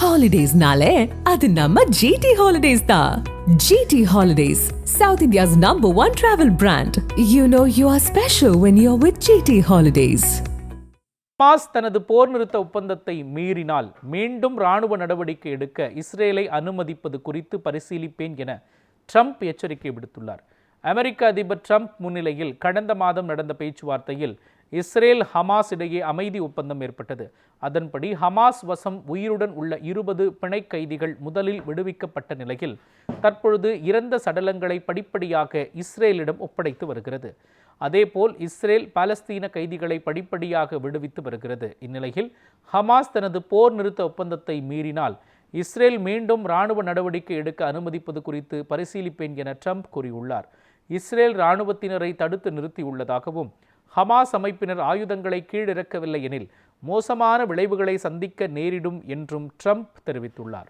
ஹாலிடேஸ்னாலே அது நம்ம ஜிடி ஹாலிடேஸ் தான். GT holidays, South India's #1 travel brand. You know you are special when you're with GT Holidays. Hamas தனது போர் நிறுத்த ஒப்பந்தத்தை மீறினால் மீண்டும் ராணுவ நடவடிக்கை எடுக்க இஸ்ரேலை அனுமதிப்பது குறித்து பரிசீலிப்பேன் என ட்ரம்ப் எச்சரிக்கை விடுத்துள்ளார். அமெரிக்க அதிபர் ட்ரம்ப் முன்னிலையில் கடந்த மாதம் நடந்த பேச்சுவார்த்தையில் இஸ்ரேல் ஹமாஸ் இடையே அமைதி ஒப்பந்தம் ஏற்பட்டது. அதன்படி ஹமாஸ் வசம் உயிருடன் உள்ள 20 பிணை கைதிகள் முதலில் விடுவிக்கப்பட்ட நிலையில் தற்பொழுது இறந்த சடலங்களை படிப்படியாக இஸ்ரேலிடம் ஒப்படைத்து வருகிறது. அதேபோல் இஸ்ரேல் பாலஸ்தீன கைதிகளை படிப்படியாக விடுவித்து வருகிறது. இந்நிலையில் ஹமாஸ் தனது போர் நிறுத்த ஒப்பந்தத்தை மீறினால் இஸ்ரேல் மீண்டும் இராணுவ நடவடிக்கை எடுக்க அனுமதிப்பது குறித்து பரிசீலிப்பேன் என ட்ரம்ப் கூறியுள்ளார். இஸ்ரேல் இராணுவத்தினரை தடுத்து நிறுத்தியுள்ளதாகவும் ஹமாஸ் அமைப்பினர் ஆயுதங்களை கீழிறக்கவில்லை எனில் மோசமான விளைவுகளை சந்திக்க நேரிடும் என்றும் ட்ரம்ப் தெரிவித்துள்ளார்.